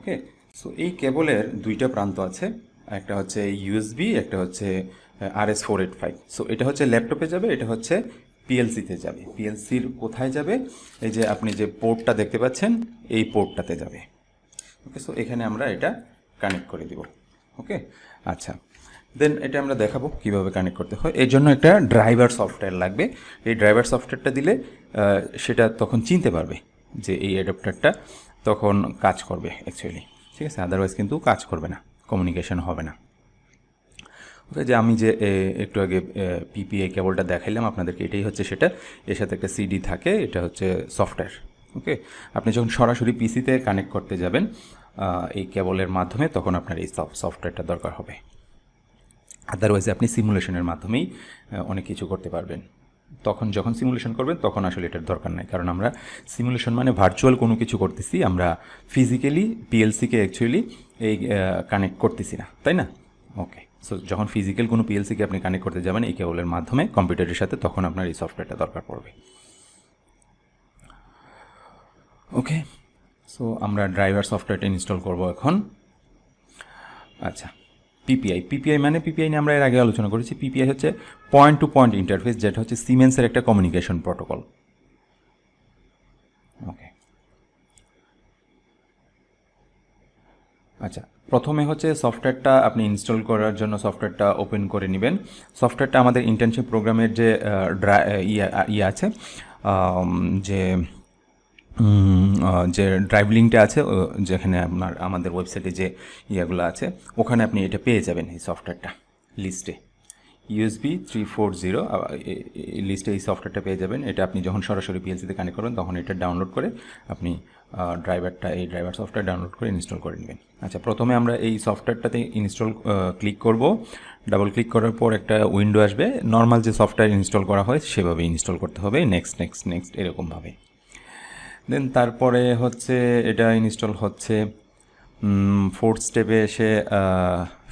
ওকে, so এই কেবলের দুইটা প্রান্ত আছে, একটা হচ্ছে ইউএসবি, একটা হচ্ছে RS485। সো এটা হচ্ছে ল্যাপটপে যাবে, এটা হচ্ছে পিএলসিতে যাবে। পিএলসির কোথায় যাবে? এই যে আপনি যে পোর্টটা দেখতে পাচ্ছেন এই পোর্টটাতে যাবে। ওকে, সো এখানে আমরা এটা কানেক্ট করে দিব। ওকে, আচ্ছা, দেন এটা আমরা দেখাবো কিভাবে কানেক্ট করতে হয়। এর জন্য একটা ড্রাইভার সফটওয়্যার লাগবে। এই ড্রাইভার সফটওয়্যারটা দিলে সেটা তখন চিনতে পারবে যে এই অ্যাডাপ্টারটা তখন কাজ করবে অ্যাকচুয়ালি, ঠিক আছে? আদারওয়াইজ কিন্তু কাজ করবে না, কমিউনিকেশন হবে না। ওকে, যে আমি যে একটু আগে পিপিআই কেবলটা দেখাইলাম আপনাদেরকে, এটাই হচ্ছে সেটা। এর সাথে একটা সিডি থাকে, এটা হচ্ছে সফটওয়্যার। ওকে, আপনি যখন সরাসরি পিসিতে কানেক্ট করতে যাবেন এই কেবলের মাধ্যমে, তখন আপনার এই সফটওয়্যারটা দরকার হবে। আদারওয়াইজ আপনি সিমুলেশনের মাধ্যমেই অনেক কিছু করতে পারবেন। তখন যখন সিমুলেশন করবেন তখন আসলে এটার দরকার নাই, কারণ আমরা সিমুলেশন মানে ভার্চুয়াল কোনো কিছু করতেছি, আমরা ফিজিক্যালি পিএলসিকে অ্যাকচুয়ালি এই কানেক্ট করতেছি না, তাই না? ওকে, সো যখন ফিজিক্যাল কোনো পিএলসিকে আপনি কানেক্ট করতে যাবেন এই কেবলের মাধ্যমে কম্পিউটারের সাথে, তখন আপনার এই সফটওয়্যারটা দরকার পড়বে। ওকে, সো আমরা ড্রাইভার সফটওয়্যারটা ইনস্টল করব এখন। আচ্ছা, পিপিআই মানে পিপিআই নিয়ে আমরা এর আগে আলোচনা করেছি। পিপিআই হচ্ছে পয়েন্ট টু পয়েন্ট ইন্টারফেস, যেটা হচ্ছে সিমেন্সের একটা কমিউনিকেশন প্রোটোকল। ওকে, আচ্ছা, প্রথমে হচ্ছে সফটওয়্যারটা আপনি ইনস্টল করার জন্য সফটওয়্যারটা ওপেন করে নেবেন। সফটওয়্যারটা আমাদের ইন্টার্নশিপ প্রোগ্রামের যে ইয়ে আছে, যে যে ড্রাইভ লিঙ্কটা আছে, যেখানে আমাদের ওয়েবসাইটে যে ইয়েগুলো আছে, ওখানে আপনি এটা পেয়ে যাবেন এই সফটওয়্যারটা লিস্টে। USB 340 লিস্টে এই সফটওয়্যারটা পেয়ে যাবেন। এটা আপনি যখন সরাসরি পিএলসিতে কানেক্ট করবেন তখন এটা ডাউনলোড করে আপনি এই ড্রাইভার সফটওয়্যার ডাউনলোড করে ইনস্টল করে নেবেন। আচ্ছা, প্রথমে আমরা এই সফটওয়্যারটাতে ইনস্টল ক্লিক করব। ডাবল ক্লিক করার পর একটা উইন্ডো আসবে। নর্মাল যে সফটওয়্যার ইনস্টল করা হয় সেভাবে ইনস্টল করতে হবে, নেক্সট নেক্সট নেক্সট এরকমভাবে। দেন তারপরে হচ্ছে এটা ইনস্টল হচ্ছে। ফোর্থ স্টেপে এসে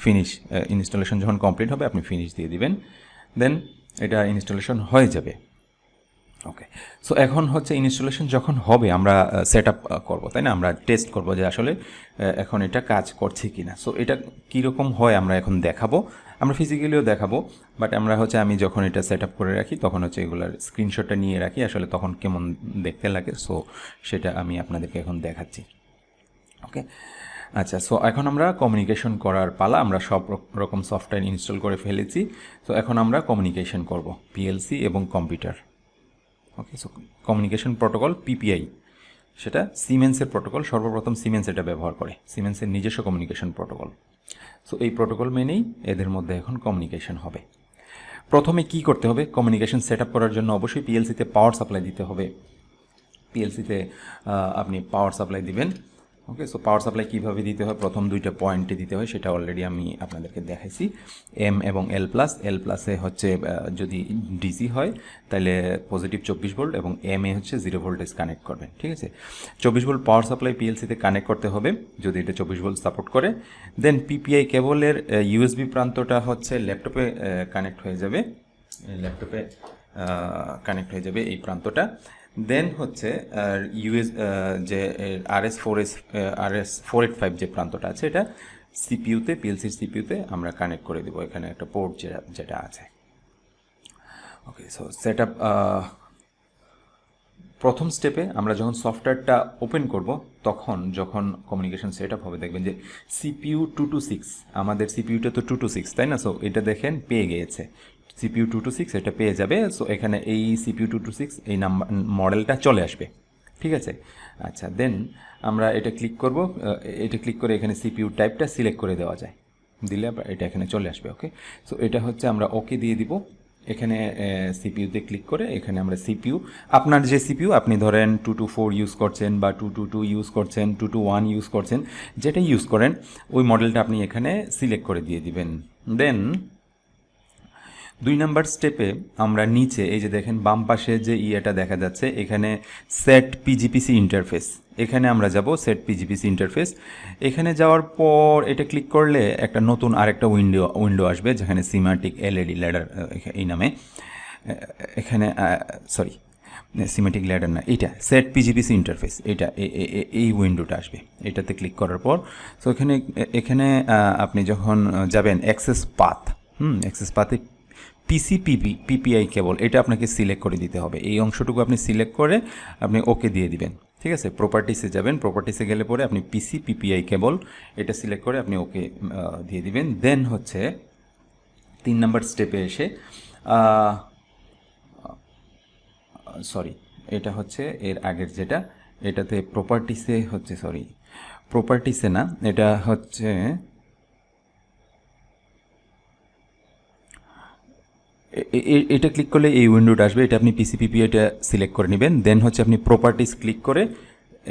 ফিনিশ, ইনস্টলেশন যখন কমপ্লিট হবে আপনি ফিনিশ দিয়ে দিবেন, দেন এটা ইনস্টলেশন হয়ে যাবে। ওকে, সো এখন হচ্ছে ইনস্টলেশন যখন হবে আমরা সেট আপ করবো, তাই না? আমরা টেস্ট করব যে আসলে এখন এটা কাজ করছে কি না। সো এটা কীরকম হয় আমরা এখন দেখাবো, আমরা ফিজিক্যালিও দেখাবো, বাট আমরা হচ্ছে আমি যখন এটা সেট আপ করে রাখি তখন হচ্ছে এগুলার স্ক্রিনশটটা নিয়ে রাখি, আসলে তখন কেমন দেখতে লাগে। সো সেটা আমি আপনাদেরকে এখন দেখাচ্ছি। ওকে, আচ্ছা, সো এখন আমরা কমিউনিকেশন করার পালা। আমরা সব রকম সফটওয়্যার ইনস্টল করে ফেলেছি। তো এখন আমরা কমিউনিকেশন করব পিএলসি এবং কম্পিউটার। ওকে, সো কমিউনিকেশন প্রোটোকল পিপিআই, সেটা সিমেন্সের প্রোটোকল। সর্বপ্রথম সিমেন্স এটা ব্যবহার করে, সিমেন্সের নিজস্ব কমিউনিকেশন প্রোটোকল। সো এই প্রোটোকল মেনেই এদের মধ্যে এখন কমিউনিকেশন হবে। প্রথমে কি করতে হবে? কমিউনিকেশন সেট আপ করার জন্য অবশ্যই পিএলসিতে পাওয়ার সাপ্লাই দিতে হবে। পিএলসিতে আপনি পাওয়ার সাপ্লাই দিবেন। ওকে, সো পাওয়ার সাপ্লাই কীভাবে দিতে হয়, প্রথম দুইটা পয়েন্টে দিতে হয়, সেটা অলরেডি আমি আপনাদেরকে দেখাইছি। এম এবং এল প্লাসে হচ্ছে যদি ডিসি হয় তাহলে পজিটিভ 24 ভোল্ট, এবং এম এ হচ্ছে 0 ভোল্টেজ কানেক্ট করবেন, ঠিক আছে? 24 ভোল্ট পাওয়ার সাপ্লাই পিএলসিতে কানেক্ট করতে হবে যদি এটা 24 ভোল্ট সাপোর্ট করে। দেন পিপিআই কেবলের ইউএসবি প্রান্তটা হচ্ছে ল্যাপটপে কানেক্ট হয়ে যাবে, ল্যাপটপে কানেক্ট হয়ে যাবে এই প্রান্তটা। দেন হচ্ছে যে RS485 যে প্রান্তটা আছে, এটা সিপিইউতে, পিএলসির সিপিইউতে আমরা কানেক্ট করে দেবো। এখানে একটা পোর্ট যেটা আছে। ওকে, সো সেট আপ। প্রথম স্টেপে আমরা যখন সফটওয়্যারটা ওপেন করব তখন যখন কমিউনিকেশন সেট আপ হবে, দেখবেন যে CPU 226, আমাদের সিপিইউটা তো 226, তাই না? সো এটা দেখেন পেয়ে গিয়েছে CPU 226, এটা পেয়ে যাবে। সো এখানে এই CPU 226 এই নাম্বার মডেলটা চলে আসবে, ঠিক আছে? আচ্ছা, দেন আমরা এটা ক্লিক করব। এটা ক্লিক করে এখানে CPU টাইপটা সিলেক্ট করে দেওয়া যায়, দিলে এটা এখানে চলে আসবে। ওকে, সো এটা হচ্ছে আমরা ওকে দিয়ে দিব। এখানে সিপিইউতে ক্লিক করে এখানে আমরা সিপিইউ, আপনার যে সিপিইউ আপনি ধরেন 224 ইউজ করছেন বা 222 ইউজ করছেন, 221 ইউজ করছেন, যেটা ইউজ করেন ওই মডেলটা আপনি এখানে সিলেক্ট করে দিয়ে দিবেন। দেন 2 নাম্বার স্টেপে আমরা নিচে এই যে দেখেন বাম পাশে যে ইয়েটা দেখা যাচ্ছে, এখানে সেট পিজিপিসি ইন্টারফেস, এখানে আমরা যাব সেট পিজিপিসি ইন্টারফেস। এখানে যাওয়ার পর এটা ক্লিক করলে একটা নতুন আরেকটা উইন্ডো আসবে, যেখানে সিমাটিক এলইডি ল্যাডার এই নামে। এখানে সিমেটিক ল্যাডার না, এটা সেট পিজিপিসি ইন্টারফেস, এটা এই উইন্ডোটা আসবে, এটাতে ক্লিক করার পর সো এখানে আপনি যখন যাবেন অ্যাক্সেস পাথ, অ্যাক্সেস পাথে পিপিআই কেবল এটা আপনাকে সিলেক্ট করে দিতে হবে। এই অংশটুকু আপনি সিলেক্ট করে আপনি ওকে দিয়ে দিবেন, ঠিক আছে। প্রপার্টিসে যাবেন, প্রপার্টিসে গেলে পরে আপনি পিপিআই কেবল এটা সিলেক্ট করে আপনি ওকে দিয়ে দিবেন। দেন হচ্ছে 3 নম্বর স্টেপে এসে সরি এটা হচ্ছে এর আগের যেটা, এটাতে প্রপার্টিসে হচ্ছে, সরি প্রপার্টিসে না, এটা হচ্ছে এটা ক্লিক করলে এই উইন্ডোটা আসবে, এটা আপনি পিসিপিপি এটা সিলেক্ট করে নেবেন। দেন হচ্ছে আপনি প্রপার্টিস ক্লিক করে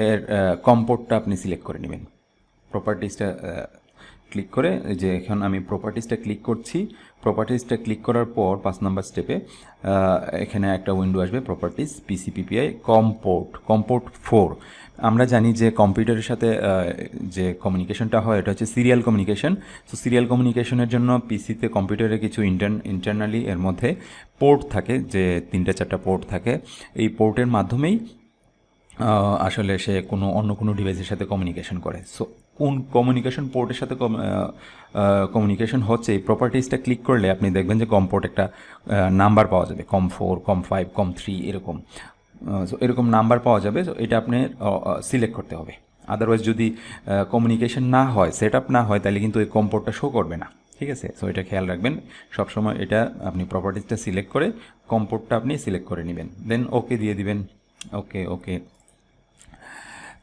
এর কম্পোর্টটা আপনি সিলেক্ট করে নেবেন। প্রপার্টিসটা ক্লিক করে যে এখন আমি প্রপার্টিসটা ক্লিক করছি, প্রপার্টিসটা ক্লিক করার পর 5 নম্বর স্টেপে এখানে একটা উইন্ডো আসবে, প্রপার্টিস পিসিপিপিআই কম্পোর্ট 4। আমরা জানি যে কম্পিউটারের সাথে যে কমিউনিকেশনটা হয় এটা হচ্ছে সিরিয়াল কমিউনিকেশন। তো সিরিয়াল কমিউনিকেশনের জন্য পিসিতে কম্পিউটারে কিছু ইন্টারনালি এর মধ্যে পোর্ট থাকে, যে 3-4টা পোর্ট থাকে। এই পোর্টের মাধ্যমেই আসলে সে অন্য কোনো ডিভাইসের সাথে কমিউনিকেশন করে। সো কোন কমিউনিকেশন পোর্টের সাথে কমিউনিকেশন হচ্ছে, এই প্রপার্টিসটা ক্লিক করলে আপনি দেখবেন যে কম পোর্ট একটা নাম্বার পাওয়া যাবে, COM4, COM5, COM3 এরকম। সো এরকম নাম্বার পাওয়া যাবে। সো এটা আপনি সিলেক্ট করতে হবে। আদারওয়াইজ যদি কমিউনিকেশন না হয়, সেট আপ না হয়, তাহলে কিন্তু এই কম পোর্টটা শো করবে না, ঠিক আছে। সো এটা খেয়াল রাখবেন সবসময়, এটা আপনি প্রপার্টিসটা সিলেক্ট করে কম পোর্টটা আপনি সিলেক্ট করে নেবেন। দেন ওকে দিয়ে দিবেন, ওকে।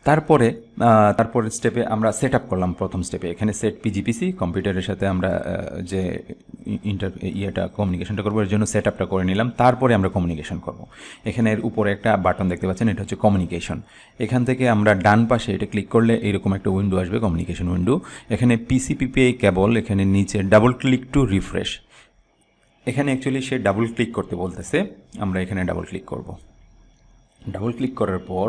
তারপরে স্টেপে আমরা সেট আপ করলাম। প্রথম স্টেপে এখানে সেট পিজিপিসি, কম্পিউটারের সাথে আমরা যে কমিউনিকেশনটা করবো এর জন্য সেট আপটা করে নিলাম। তারপরে আমরা কমিউনিকেশন করব। এখানে এর উপরে একটা বাটন দেখতে পাচ্ছেন, এটা হচ্ছে কমিউনিকেশন। এখান থেকে আমরা ডান পাশে এটা ক্লিক করলে এরকম একটা উইন্ডো আসবে, কমিউনিকেশন উইন্ডো। এখানে পিসিপিপিআই কেবল, এখানে নিচে ডাবল ক্লিক টু রিফ্রেশ। এখানে অ্যাকচুয়ালি সে ডাবল ক্লিক করতে বলতেছে, আমরা এখানে ডাবল ক্লিক করব। ডাবল ক্লিক করার পর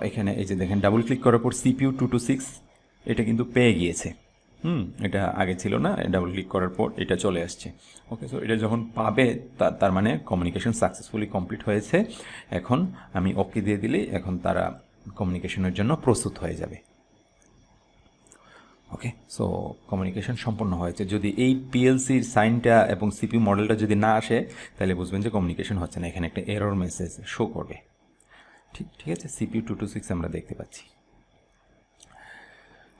এখানে এই যে দেখেন, ডাবল ক্লিক করার পর CPU 226 এটা কিন্তু পেয়ে গিয়েছে। এটা আগে ছিল না, ডাবল ক্লিক করার পর এটা চলে আসছে। ওকে, সো এটা যখন পাবে তার মানে কমিউনিকেশন সাকসেসফুলি কমপ্লিট হয়েছে। এখন আমি ওকে দিয়ে দিলেই এখন তারা কমিউনিকেশনের জন্য প্রস্তুত হয়ে যাবে। ওকে, সো কমিউনিকেশন সম্পন্ন হয়েছে। যদি এই পিএলসির সাইনটা এবং CPU মডেলটা যদি না আসে, তাহলে বুঝবেন যে কমিউনিকেশন হচ্ছে না। এখানে একটা এরর মেসেজ শো করবে। ঠিক আছে, CPU 226 আমরা দেখতে পাচ্ছি।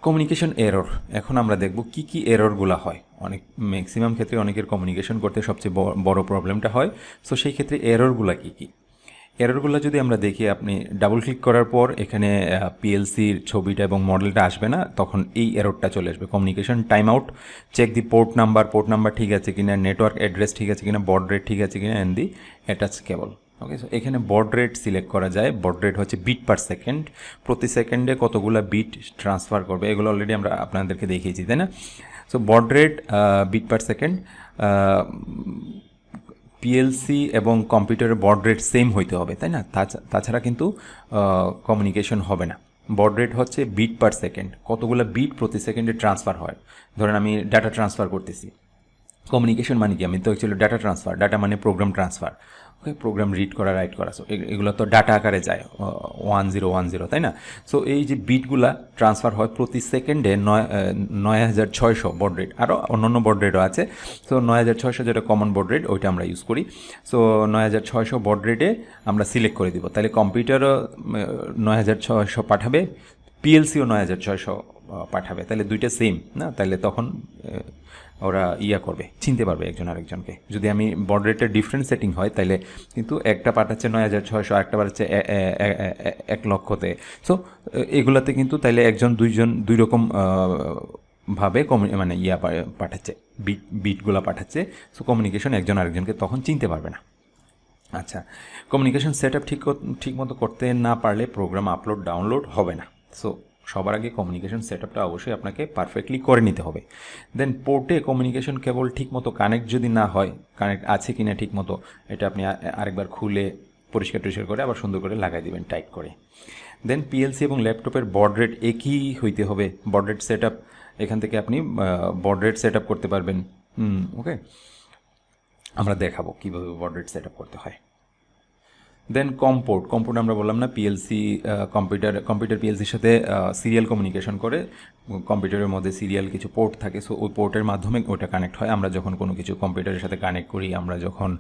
কমিউনিকেশন এরর, এখন আমরা দেখব কি এররগুলো হয়। ম্যাক্সিমাম ক্ষেত্রে অনেকের কমিউনিকেশন করতে সবচেয়ে বড় প্রবলেমটা হয়। সো সেই ক্ষেত্রে এররগুলো কি এররগুলো যদি আমরা দেখি, আপনি ডাবল ক্লিক করার পর এখানে পিএলসির ছবিটা এবং মডেলটা আসবে না, তখন এই এররটা চলে আসবে, কমিউনিকেশন টাইম আউট, চেক দি পোর্ট নাম্বার ঠিক আছে কিনা, নেটওয়ার্ক অ্যাড্রেস ঠিক আছে কিনা, বড রেট ঠিক আছে কিনা, and the attach cable. Okay, so এখানে বড রেট সিলেক্ট করা যায়। বড রেট হচ্ছে বিট পার সেকেন্ড, প্রতি সেকেন্ডে কতগুলো বিট ট্রান্সফার করবে, এগুলো অলরেডি আমরা আপনাদেরকে দেখিয়েছি, তাই না। So baud rate bit per second, PLC এবং কম্পিউটারের বড রেট সেম হইতে হবে, তাই না। তাছাড়া কিন্তু কমিউনিকেশন হবে না। বড রেট হচ্ছে বিট পার সেকেন্ড, কতগুলো বিট প্রতি সেকেন্ডে ট্রান্সফার হয়। ধরেন আমি ডাটা ট্রান্সফার করতেছি, কমিউনিকেশন মানে কি, আমি তো অ্যাকচুয়ালি ডাটা ট্রান্সফার, ডাটা মানে প্রোগ্রাম ট্রান্সফার। ওকে, প্রোগ্রাম রিড করা, রাইট করা, সো এগুলো তো ডাটা আকারে যায় 1010, তাই না। সো এই যে বিটগুলা ট্রান্সফার হয় প্রতি সেকেন্ডে 9600 বড রেট, আরও অন্যান্য বড রেটও আছে। সো 9600 যেটা কমন বড রেট, ওইটা আমরা ইউজ করি। সো 9600 বড রেটে আমরা সিলেক্ট করে দিব, তাহলে কম্পিউটারও 9600 পাঠাবে, পিএলসিও 9600 পাঠাবে, তাহলে দুইটা সেম না, তাহলে তখন ওরা করবে, চিনতে পারবে একজন আরেকজনকে। যদি আমি বড রেটের ডিফারেন্ট সেটিং হয়, তাহলে কিন্তু একটা পাঠাচ্ছে 9600, একটা পাঠাচ্ছে 1,00,000-তে। সো এগুলাতে কিন্তু তাইলে একজন দুই রকম ভাবে মানে পাঠাচ্ছে, বিটগুলা পাঠাচ্ছে। সো কমিউনিকেশন একজন আরেকজনকে তখন চিনতে পারবে না। আচ্ছা, কমিউনিকেশন সেট আপ ঠিক মতো করতে না পারলে প্রোগ্রাম আপলোড ডাউনলোড হবে না। সো সবার আগে কমিউনিকেশন সেট আপটা অবশ্যই আপনাকে পারফেক্টলি করে নিতে হবে। দেন পোর্টে কমিউনিকেশন কেবল ঠিক মতো কানেক্ট যদি না হয়, কানেক্ট আছে কি না ঠিক মতো, এটা আপনি আরেকবার খুলে পরিষ্কার করে আবার সুন্দর করে লাগাই দিবেন টাইট করে। দেন পিএলসি এবং ল্যাপটপের বড রেট একই হইতে হবে। বড রেট সেট আপ, এখান থেকে আপনি বড রেট সেট আপ করতে পারবেন। ওকে, আমরা দেখাবো কীভাবে বড রেট সেট আপ করতে হয়। দেন কম্পোর্ট আমরা বললাম না পিএলসি কম্পিউটার পিএলসির সাথে সিরিয়াল কমিউনিকেশন করে, কম্পিউটারের মধ্যে সিরিয়াল কিছু পোর্ট থাকে, সো ওই পোর্টের মাধ্যমে ওটা কানেক্ট হয়। আমরা যখন কোনো কিছু কম্পিউটারের সাথে কানেক্ট করি, আমরা যখন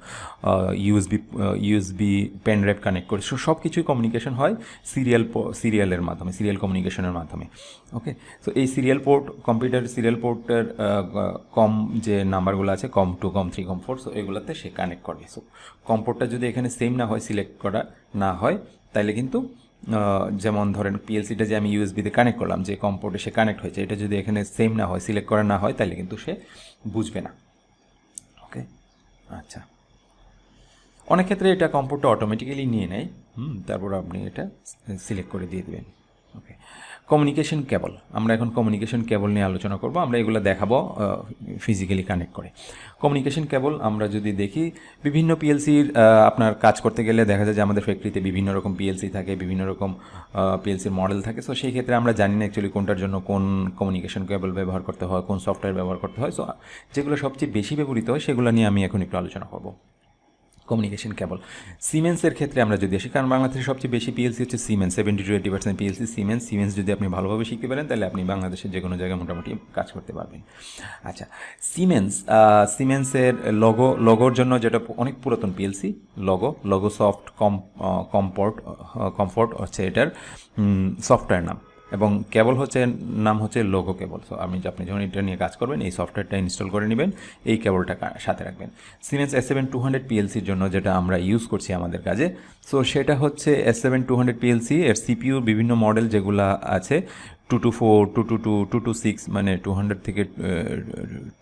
ইউএসবি পেন ড্রাইভ কানেক্ট করি, সব কিছুই কমিউনিকেশন হয় সিরিয়ালের মাধ্যমে, সিরিয়াল কমিউনিকেশনের মাধ্যমে। ওকে, সো এই কম্পিউটার সিরিয়াল পোর্টের কম যে নাম্বারগুলো আছে, কম 2, কম 3, কম 4, সো এগুলোতে সে কানেক্ট করবে। সো কম্পোর্টটা যদি এখানে সেম না হয়, সিলেক্ট করা না হয়, তাহলে কিন্তু যেমন ধরেন পিএলসিটা যে আমি ইউএসবিতে কানেক্ট করলাম, যে কম্পোর্টে সে কানেক্ট হয়েছে, এটা যদি এখানে সেম না হয়, সিলেক্ট করা না হয়, তাহলে কিন্তু সে বুঝবে না। ওকে, আচ্ছা, অনেক ক্ষেত্রে এটা কম্পোর্টটা অটোমেটিক্যালি নিয়ে নেয়, তারপর আপনি এটা সিলেক্ট করে দিয়ে দেবেন। ওকে, কমিউনিকেশন কেবল, আমরা এখন কমিউনিকেশন কেবল নিয়ে আলোচনা করব। আমরা এগুলো দেখাবো ফিজিক্যালি কানেক্ট করে। কমিউনিকেশন কেবল আমরা যদি দেখি, বিভিন্ন পিএলসির আপনার কাজ করতে গেলে দেখা যায় যে আমাদের ফ্যাক্টরিতে বিভিন্ন রকম পিএলসি থাকে, বিভিন্ন রকম পিএলসির মডেল থাকে। সো সেই ক্ষেত্রে আমরা জানি না অ্যাকচুয়ালি কোনটার জন্য কোন কমিউনিকেশন কেবল ব্যবহার করতে হয়, কোন সফটওয়্যার ব্যবহার করতে হয়। সো যেগুলো সবচেয়ে বেশি ব্যবহৃত হয় সেগুলো নিয়ে আমি এখন একটু আলোচনা করব। কমিউনিকেশন কেবল সিমেন্সের ক্ষেত্রে আমরা যদি আসি, কারণ বাংলাদেশের সবচেয়ে বেশি পিএলসি হচ্ছে সিমেন্স, 70-80% পিএলসি সিমেন্স যদি আপনি ভালোভাবে শিখতে পারেন, তাহলে আপনি বাংলাদেশের যে কোনো জায়গায় মোটামুটি কাজ করতে পারবেন। আচ্ছা, সিমেন্সের লগোর জন্য, যেটা অনেক পুরাতন পিএলসি, লগো সফট কমফোর্ট হচ্ছে এটার সফটওয়্যার নাম, এবং কেবল নাম হচ্ছে লোগো কেবল। সো আপনি যখন এটা নিয়ে কাজ করবেন, এই সফটওয়্যারটা ইনস্টল করে নেবেন, এই কেবলটা সাথে রাখবেন। সিমেন্স S7200 পিএলসির জন্য যেটা আমরা ইউজ করছি আমাদের কাজে, সো সেটা হচ্ছে S7200 পিএলসি। এর সিপিইউ বিভিন্ন মডেল যেগুলো আছে, 224, 222, 226, মানে 200 থেকে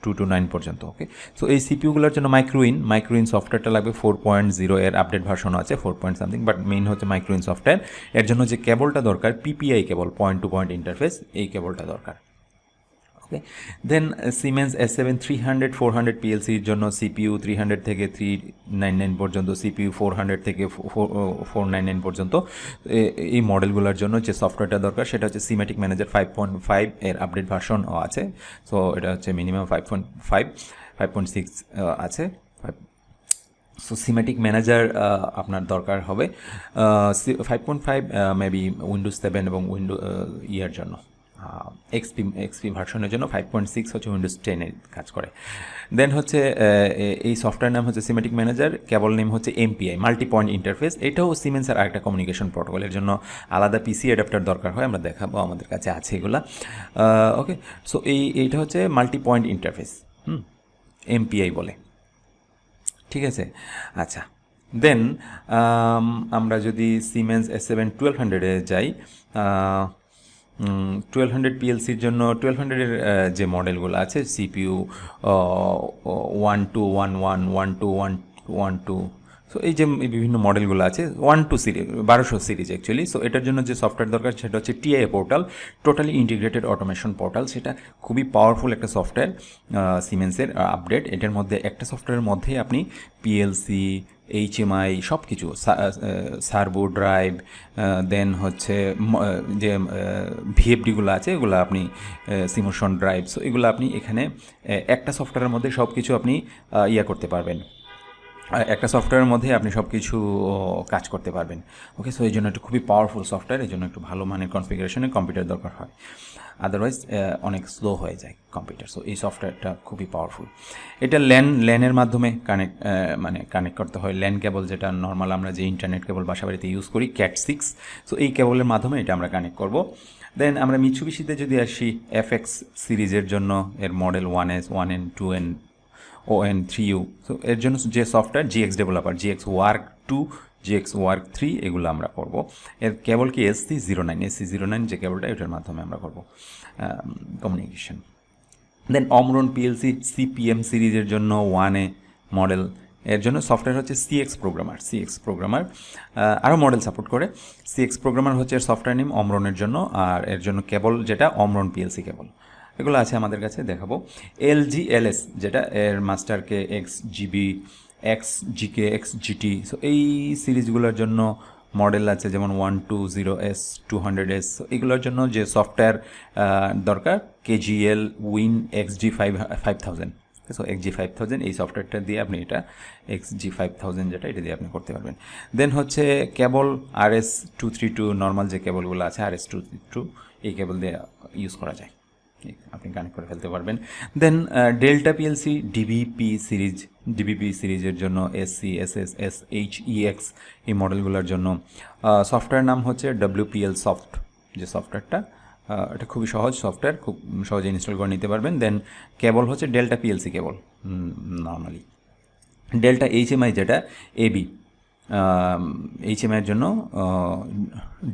229 পর্যন্ত। ওকে, সো এই সিপিইউগুলোর জন্য মাইক্রোইন সফটওয়্যারটা লাগবে 4.0, এর আপডেট ভার্সনও আছে 4 পয়েন্ট সামথিং, বাট মেইন হচ্ছে মাইক্রোইন সফটওয়্যার। এর জন্য যে কেবলটা দরকার, পিপিআই কেবল, পয়েন্ট টু পয়েন্ট ইন্টারফেস, এই কেবলটা দরকার। ওকে, দেন সিমেন্স S7300-400 পিএলসির জন্য সিপিইউ 300 থেকে 399 পর্যন্ত, সিপিইউ 400 থেকে 499 পর্যন্ত। এই মডেলগুলোর জন্য যে সফটওয়্যারটা দরকার সেটা হচ্ছে সিমেটিক ম্যানেজার 5.5, এর আপডেট ভার্সনও আছে। সো এটা হচ্ছে মিনিমাম 5.5, 5.6 আছে। সো সিমেটিক ম্যানেজার আপনার দরকার হবে 5.5, মেবি উইন্ডোজ 7 এবং ইয়ার জন্য, এক্সপি ভার্সনের জন্য 5.6 হচ্ছে উইন্ডোজ 10-এর কাজ করে। দেন হচ্ছে এই সফটওয়্যার নাম হচ্ছে সিমেটিক ম্যানেজার, কেবল নেম হচ্ছে এমপিআই, মাল্টি পয়েন্ট ইন্টারফেস। এটাও সিমেন্সের আরেকটা কমিউনিকেশন প্রোটোকলের জন্য আলাদা পিসি অ্যাডাপ্টার দরকার হয়, আমরা দেখাবো, আমাদের কাছে আছে এগুলা। ওকে, সো এইটা হচ্ছে মাল্টি পয়েন্ট ইন্টারফেস, এমপিআই বলে, ঠিক আছে। আচ্ছা, দেন আমরা যদি সিমেন্স S7-1200-এ যাই, 1200 পিএলসির জন্য 1200-এর যে মডেলগুলো আছে, সিপিইউ 1211, 1212, সো এই যে বিভিন্ন মডেলগুলো আছে, 12 সিরিজ, 1200 সিরিজ অ্যাকচুয়ালি। সো এটার জন্য যে সফটওয়্যার দরকার সেটা হচ্ছে TI portal, totally integrated automation portal. সেটা খুবই পাওয়ারফুল একটা সফটওয়্যার, সিমেন্সের আপডেট। এটার মধ্যে একটা সফটওয়্যারের মধ্যেই আপনি পিএলসি, এইচএমআই সব কিছু, সার্ভো ড্রাইভ, দেন হচ্ছে যে ভিএফডিগুলো আছে, এগুলো আপনি সিমোশন ড্রাইভ, সো এগুলো আপনি এখানে একটা সফটওয়্যারের মধ্যে সব কিছু আপনি করতে পারবেন, একটা সফটওয়্যারের মধ্যে আপনি সব কিছু কাজ করতে পারবেন। ওকে, সো এই জন্য একটু খুবই পাওয়ারফুল সফটওয়্যার, এই জন্য একটু ভালো মানের কনফিগারেশনের কম্পিউটার দরকার হয়, আদারওয়াইজ অনেক স্লো হয়ে যায় কম্পিউটার। সো এই সফটওয়্যারটা খুবই পাওয়ারফুল। এটা ল্যানের মাধ্যমে কানেক্ট করতে হয়, ল্যান কেবল, যেটা নর্মাল আমরা যে ইন্টারনেট কেবল বাসা বাড়িতে ইউজ করি, Cat6। সো এই কেবলের মাধ্যমে এটা আমরা কানেক্ট করব। দেন আমরা মিৎসুবিশিতে যদি আসি, FX সিরিজের জন্য এর model 1S, 1N, 2N, ON3U, so এর জন্য যে software GX developer, GX Work 2, GX Work 3, এগুলো আমরা করব। এর কেবল কি SC09 যে কেবলটা, এটার মাধ্যমে আমরা করব কমিউনিকেশন। দেন অমরন পিএলসি CPM সিরিজের জন্য 1A মডেল, এর জন্য সফটওয়্যার হচ্ছে CX প্রোগ্রামার, আরও মডেল সাপোর্ট করে। CX প্রোগ্রামার হচ্ছে এর সফটওয়্যার নেম, অমরনের জন্য, আর এর জন্য কেবল যেটা অমরন পিএলসি কেবল, এগুলো আছে আমাদের কাছে, দেখাবো। LGLS যেটা এর মাস্টারকে XGB, XGK, XGT, সো এই সিরিজগুলোর জন্য মডেল আছে, যেমন 120S, 200S, এগুলোর জন্য যে সফটওয়্যার দরকার, KGL Win XG 5000, so XG5000 এই সফটওয়্যারটা দিয়ে আপনি এটা XG5000 যেটা এটা দিয়ে আপনি করতে পারবেন। দেন হচ্ছে কেবল RS232 নর্মাল যে কেবলগুলো আছে RS232 এই কেবল দিয়ে ইউজ করা যায়, আপনি কানেক্ট করে ফেলতে পারবেন। দেন ডেল্টা পিএলসি ডিবিপি সিরিজের জন্য SC SS SHEX এই মডেলগুলোর জন্য সফটওয়্যার নাম হচ্ছে WPL সফট। যে সফটওয়্যারটা এটা খুবই সহজ সফটওয়্যার, খুব সহজে ইনস্টল করে নিতে পারবেন। দেন কেবল হচ্ছে ডেল্টা পিএলসি কেবল নর্মালি। ডেল্টা HMI যেটা এবি HMIয়ের জন্য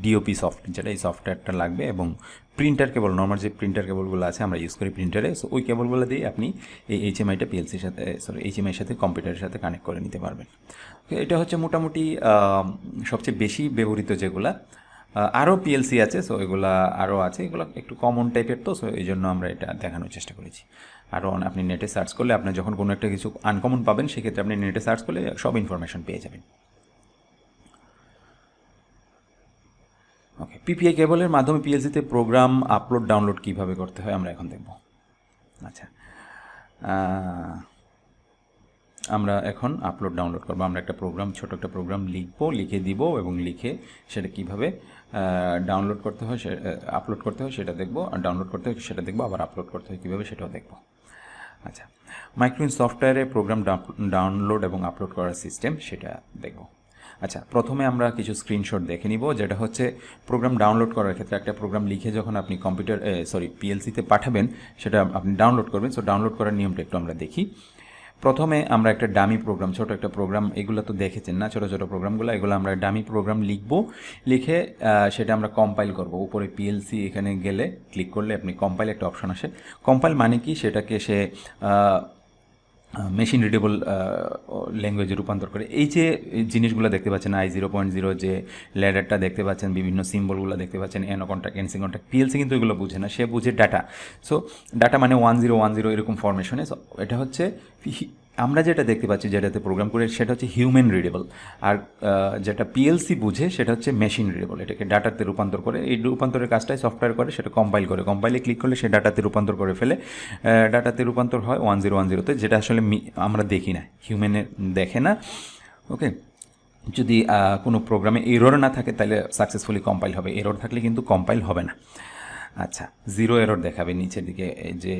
ডিওপি সফট যেটা এই সফটওয়্যারটা লাগবে, এবং প্রিন্টার কেবল নর্মাল যে প্রিন্টার কেবলগুলো আছে আমরা ইউজ করি প্রিন্টারে, সো ওই কেবলগুলো দিয়ে আপনি এই HMIটা পিএলসির সাথে HMIয়ের সাথে কম্পিউটারের সাথে কানেক্ট করে নিতে পারবেন। এটা হচ্ছে মোটামুটি সবচেয়ে বেশি ব্যবহৃত যেগুলা। আরও পিএলসি আছে, সো এগুলা আরও আছে, এগুলো একটু কমন টাইপের, তো সো এই জন্য আমরা এটা দেখানোর চেষ্টা করেছি। আরও আপনি নেটে সার্চ করলে আপনি যখন কোনো একটা কিছু আনকমন পাবেন সেক্ষেত্রে আপনি নেটে সার্চ করলে সব ইনফরমেশন পেয়ে যাবেন। ওকে, পিপিআই কেবলের মাধ্যমে পিএলসিতে প্রোগ্রাম আপলোড ডাউনলোড কীভাবে করতে হয় আমরা এখন দেখব। আচ্ছা, আমরা এখন আপলোড ডাউনলোড করবো। আমরা একটা প্রোগ্রাম, ছোটো একটা প্রোগ্রাম লিখে দিব, এবং লিখে সেটা কীভাবে ডাউনলোড করতে হয়, আপলোড করতে হয় সেটা দেখব, আর ডাউনলোড করতে হয় সেটা দেখব, আবার আপলোড করতে হয় কীভাবে সেটাও দেখব। আচ্ছা, মাইক্রোইন সফটওয়্যারে প্রোগ্রাম ডাউনলোড এবং আপলোড করার সিস্টেম সেটা দেখব। আচ্ছা, প্রথমে আমরা কিছু স্ক্রিনশট দেখে নিব, যেটা হচ্ছে প্রোগ্রাম ডাউনলোড করার ক্ষেত্রে একটা প্রোগ্রাম লিখে যখন আপনি পিএলসিতে পাঠাবেন সেটা আপনি ডাউনলোড করবেন। সো ডাউনলোড করার নিয়মটা একটু আমরা দেখি। প্রথমে আমরা একটা ডামি প্রোগ্রাম, ছোটো একটা প্রোগ্রাম, এগুলো তো দেখেছেন না ছোটো ছোটো প্রোগ্রামগুলো, এগুলো আমরা ডামি প্রোগ্রাম লিখে সেটা আমরা কম্পাইল করব। উপরে পিএলসি এখানে গেলে ক্লিক করলে আপনি কম্পাইল একটা অপশন আসে। কম্পাইল মানে কি, সেটাকে সে মেশিন রিডেবল ল্যাঙ্গুয়েজে রূপান্তর করে। এই যে জিনিসগুলো দেখতে পাচ্ছেন, I0.0 যে ল্যাডারটা দেখতে পাচ্ছেন, বিভিন্ন সিম্বলগুলো দেখতে পাচ্ছেন, এনো কন্ট্যাক্ট এনসি কন্ট্যাক্ট, পিএলসি কিন্তু এগুলো বুঝে না, সে বুঝে ডাটা। সো ডাটা মানে 1010 এরকম ফরমেশনে। সো এটা হচ্ছে আমরা যেটা দেখতে পাচ্ছি যেটাতে প্রোগ্রাম করে সেটা হচ্ছে হিউম্যান রিডেবল, আর যেটা পিএলসি বুঝে সেটা হচ্ছে মেশিন রিডেবল। এটাকে ডাটাতে রূপান্তর করে, এই রূপান্তরের কাজটাই সফটওয়্যার করে, সেটা কম্পাইল করে, কম্পাইলে ক্লিক করলে সে ডাটাতে রূপান্তর করে ফেলে। ডাটাতে রূপান্তর হয় 1010তে, যেটা আসলে আমরা দেখি না, হিউম্যানে দেখে না। ওকে, যদি কোনো প্রোগ্রামে এরর না থাকে তাহলে সাকসেসফুলি কম্পাইল হবে, এরর থাকলে কিন্তু কম্পাইল হবে না। আচ্ছা, 0 এরর দেখাবে নিচের দিকে, যে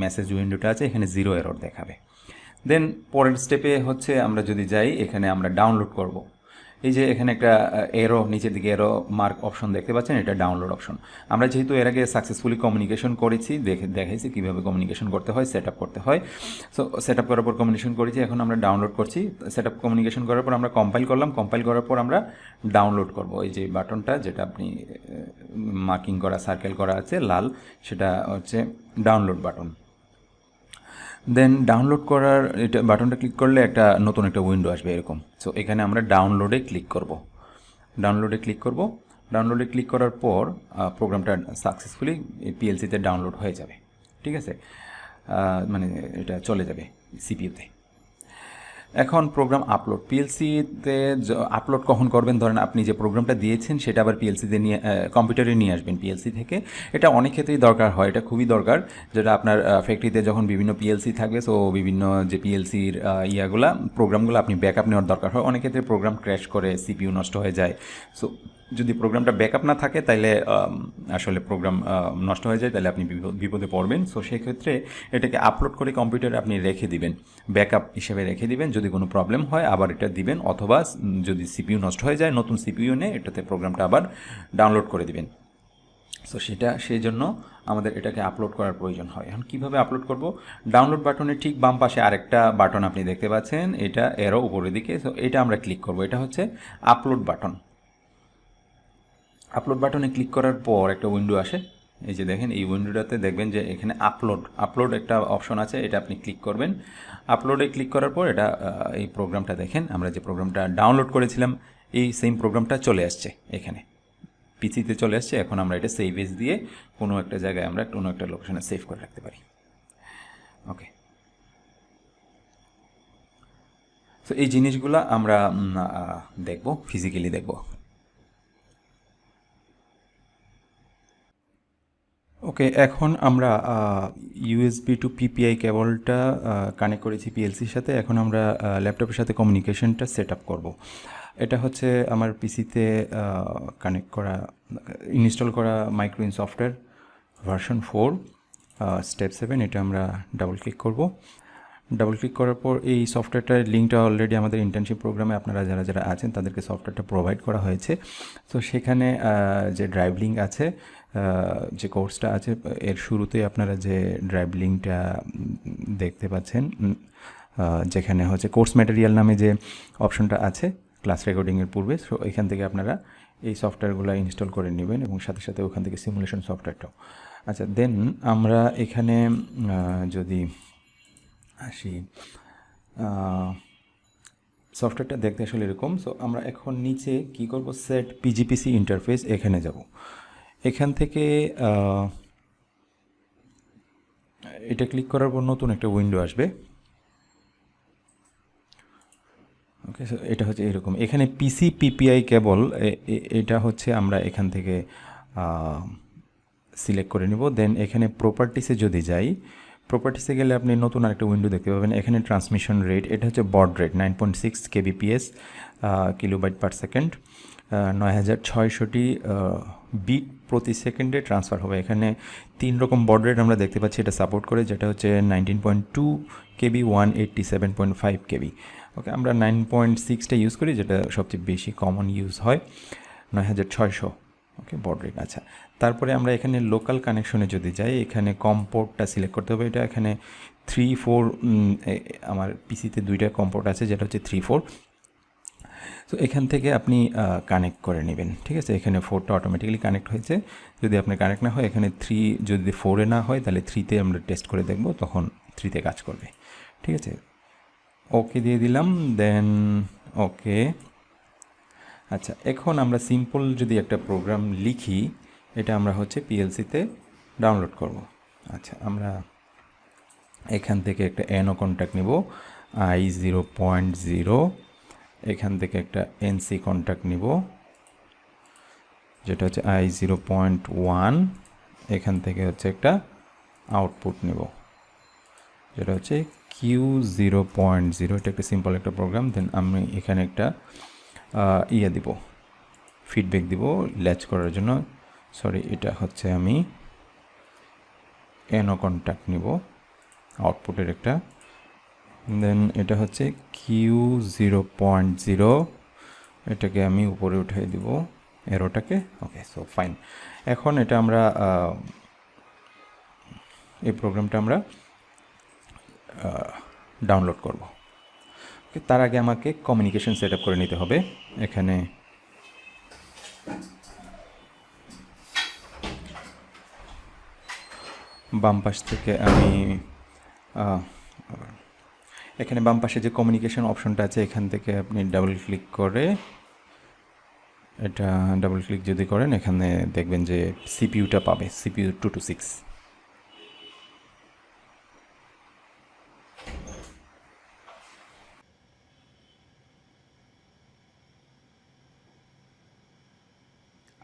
মেসেজ উইন্ডোটা আছে এখানে 0 এরর দেখাবে। দেন পরের স্টেপে হচ্ছে আমরা যদি যাই, এখানে আমরা ডাউনলোড করব। এই যে এখানে একটা এরো, নিচের দিকে এরো মার্ক অপশন দেখতে পাচ্ছেন, এটা ডাউনলোড অপশন। আমরা যেহেতু এর আগে সাকসেসফুলি কমিউনিকেশন করেছি, দেখাইছি কীভাবে কমিউনিকেশন করতে হয়, সেট আপ করতে হয়। সো সেট আপ করার পর কমিউনিকেশন করেছি, এখন আমরা ডাউনলোড করছি। সেট আপ কমিউনিকেশন করার পর আমরা কম্পাইল করলাম, কম্পাইল করার পর আমরা ডাউনলোড করব। এই যে বাটনটা, যেটা আপনি মার্কিং করা, সার্কেল করা আছে লাল, সেটা হচ্ছে ডাউনলোড বাটন। দেন ডাউনলোড করার এটা বাটনটা ক্লিক করলে একটা নতুন একটা উইন্ডো আসবে এরকম। সো এখানে আমরা ডাউনলোডে ক্লিক করব। ডাউনলোডে ক্লিক করার পর প্রোগ্রামটা সাকসেসফুলি পিএলসিতে ডাউনলোড হয়ে যাবে। ঠিক আছে, মানে এটা চলে যাবে সিপিইউতে। এখন প্রোগ্রাম আপলোড, পিএলসিতে আপলোড কখন করবেন, ধরেন আপনি যে প্রোগ্রামটা দিয়েছেন সেটা আবার পিএলসিতে নিয়ে কম্পিউটারে নিয়ে আসবেন পিএলসি থেকে। এটা অনেক ক্ষেত্রেই দরকার হয়, এটা খুবই দরকার, যেটা আপনার ফ্যাক্টরিতে যখন বিভিন্ন পিএলসি থাকবে, সো বিভিন্ন যে পিএলসির ইয়াগুলা প্রোগ্রামগুলো আপনি ব্যাকআপ নেওয়ার দরকার হয়। অনেক ক্ষেত্রে প্রোগ্রাম ক্র্যাশ করে, সিপিইউ নষ্ট হয়ে যায়। সো যদি প্রোগ্রামটা ব্যাকআপ না থাকে তাহলে আসলে প্রোগ্রাম নষ্ট হয়ে যায়, তাহলে আপনি বিপদে পড়বেন। সো সেক্ষেত্রে এটাকে আপলোড করে কম্পিউটারে আপনি রেখে দিবেন, ব্যাকআপ হিসেবে রেখে দিবেন। যদি কোনো প্রবলেম হয় আবার এটা দিবেন, অথবা যদি সিপিইউ নষ্ট হয়ে যায় নতুন সিপিইউ নিয়ে এটাতে প্রোগ্রামটা আবার ডাউনলোড করে দিবেন। সো সেই জন্য আমাদের এটাকে আপলোড করার প্রয়োজন হয়। এখন কীভাবে আপলোড করব, ডাউনলোড বাটনের ঠিক বাম পাশে আরেকটা বাটন আপনি দেখতে পাচ্ছেন, এটা এরও উপরের দিকে। সো এটা আমরা ক্লিক করব, এটা হচ্ছে আপলোড বাটন। আপলোড বাটনে ক্লিক করার পর একটা উইন্ডো আসে, এই যে দেখেন, এই উইন্ডোটাতে দেখবেন যে এখানে আপলোড একটা অপশন আছে, এটা আপনি ক্লিক করবেন। আপলোডে ক্লিক করার পর এটা এই প্রোগ্রামটা দেখেন, আমরা যে প্রোগ্রামটা ডাউনলোড করেছিলাম এই সেম প্রোগ্রামটা চলে আসছে, এখানে পিসিতে চলে আসছে। এখন আমরা এটা সেভ এজ দিয়ে কোনো একটা জায়গায় আমরা কোনো একটা লোকেশনে সেভ করে রাখতে পারি। ওকে, তো এই জিনিসগুলো আমরা দেখব, ফিজিক্যালি দেখব। ওকে, ওকে, এখন আমরা ইউএসবি টু পিপিআই কেবলটা কানেক্ট করেছি পিএলসির সাথে। এখন আমরা ল্যাপটপের সাথে কমিউনিকেশনটা সেট আপ করবো। এটা হচ্ছে আমার পিসিতে কানেক্ট করা, ইনস্টল করা মাইক্রোইন সফটওয়্যার ভার্সন 4 স্টেপ 7। এটা আমরা ডাবল ক্লিক করব। ডাবল ক্লিক করার পর এই সফটওয়্যারটার লিঙ্কটা অলরেডি আমাদের ইন্টার্নশিপ প্রোগ্রামে আপনারা যারা যারা আছেন তাদেরকে সফটওয়্যারটা প্রোভাইড করা হয়েছে। তো সেখানে যে ড্রাইভ লিঙ্ক আছে, যে কোর্সটা আছে, এর শুরুতেই আপনারা যে ড্রাইভ লিঙ্কটা দেখতে পাচ্ছেন, যেখানে হচ্ছে কোর্স ম্যাটেরিয়াল নামে যে অপশনটা আছে ক্লাস রেকর্ডিংয়ের পূর্বে, সো এখান থেকে আপনারা এই সফটওয়্যারগুলো ইনস্টল করে নেবেন এবং সাথে সাথে ওখান থেকে সিমুলেশন সফটওয়্যারটাও। আচ্ছা, দেন আমরা এখানে যদি আসি, সফটওয়্যারটা দেখতে আসলে এরকম। সো আমরা এখন নিচে কি করব, সেট পিজিপিসি ইন্টারফেস, এখানে যাব। এখান থেকে এটা ক্লিক করার পর নতুন একটা উইন্ডো আসবে। ওকে, সো এটা হচ্ছে এরকম। এখানে পিসি পিপিআই কেবল, এটা হচ্ছে আমরা এখান থেকে সিলেক্ট করে নিব। দেন এখানে প্রপার্টিসে যদি যাই, প্রপার্টিসে গেলে আপনি নতুন আরেকটা উইন্ডো দেখতে পাবেন। এখানে ট্রান্সমিশন রেট, এটা হচ্ছে baud rate 9.6 kbps kilobyte per second, 9600টি বিট প্রতি সেকেন্ডে ট্রান্সফার হবে। এখানে 3 রকম বড রেট আমরা দেখতে পাচ্ছি এটা সাপোর্ট করে, যেটা হচ্ছে 19.2 KB, 187.5 KB। ওকে, আমরা 9.6টা ইউজ করি, যেটা সবচেয়ে বেশি কমন ইউজ হয়, 9600। ওকে, বড রেট। আচ্ছা, তারপরে আমরা এখানে লোকাল কানেকশনে যদি যাই, এখানে কম পোর্টটা সিলেক্ট করতে হবে। এটা এখানে 3-4, আমার পিসিতে 2টা কম পোর্ট আছে, যেটা হচ্ছে 3-4। তো এখান থেকে আপনি কানেক্ট করে নেবেন, ঠিক আছে। এখানে 4টা অটোমেটিক্যালি কানেক্ট হয়েছে। যদি আপনার কানেক্ট না হয়, এখানে 3, যদি 4-এ না হয় তাহলে 3-তে আমরা টেস্ট করে দেখব, তখন 3-তে কাজ করবে, ঠিক আছে। ওকে দিয়ে দিলাম, দেন ওকে। আচ্ছা, এখন আমরা সিম্পল যদি একটা প্রোগ্রাম লিখি, এটা আমরা হচ্ছে পিএলসিতে ডাউনলোড করব। আচ্ছা, আমরা এখান থেকে একটা এনও কন্ট্যাক্ট নিব, i0.0। এখান থেকে একটা এনসি কন্ট্যাক্ট নিব, যেটা হচ্ছে i0.1। এখান থেকে হচ্ছে একটা আউটপুট নেব, যেটা হচ্ছে Q0.0। এটা একটা সিম্পল একটা প্রোগ্রাম। দেন আমি এখানে একটা দিব, ফিডব্যাক দিব ল্যাচ করার জন্য। সরি, এটা হচ্ছে আমি এনও কন্ট্যাক্ট নিব, আউটপুটের একটা। দেন এটা হচ্ছে Q0.0, এটাকে আমি উপরে উঠিয়ে দিব এরোটাকে। ওকে, সো ফাইন। এখন এটা আমরা এই প্রোগ্রামটা আমরা ডাউনলোড করব। ওকে, তার আগে আমাকে কমিউনিকেশন সেট আপ করে নিতে হবে। এখানে বাম পাশ থেকে আমি এখানে বাম পাশে যে কমিউনিকেশন অপশনটা আছে, এখান থেকে আপনি ডাবল ক্লিক করে, এটা ডাবল ক্লিক যদি করেন, এখানে দেখবেন যে সিপিইউটা পাবে, CPU 226।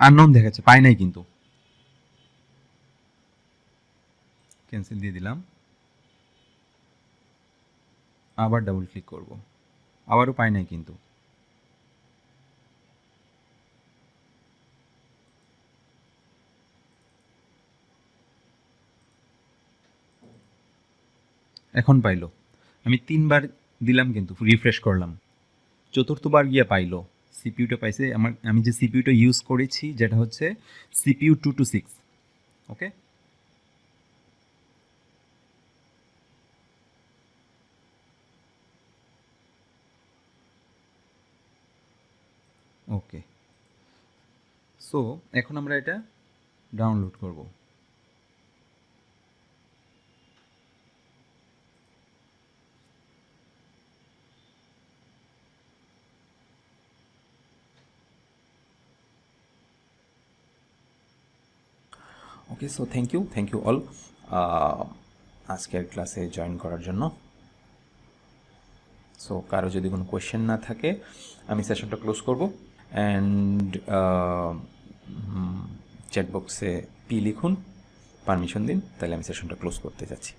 আননোন দেখাচ্ছে, পাই নাই কিন্তু। ক্যান্সেল দিয়ে দিলাম, আবার ডাবল ক্লিক করব, আবারও পাই নাই কিন্তু। এখন পাইলো। আমি 3বার দিলাম কিন্তু রিফ্রেশ করলাম, চতুর্থবার গিয়ে পাইলো, সিপিইউটা পাইছে। আমি যে সিপিইউটা ইউজ করেছি, যেটা হচ্ছে CPU 226। ওকে, ওকে। সো এখন আমরা এটা ডাউনলোড করব। ওকে, সো থ্যাংক ইউ অল আজকের ক্লাসে জয়েন করার জন্য। সো কারো যদি কোনো কোয়েশ্চেন না থাকে, আমি সেশনটা ক্লোজ করব। অ্যান্ড চ্যাট বক্সে পি লিখুন পারমিশন দিন, তাহলে আমি সেশনটা ক্লোজ করতে যাচ্ছি।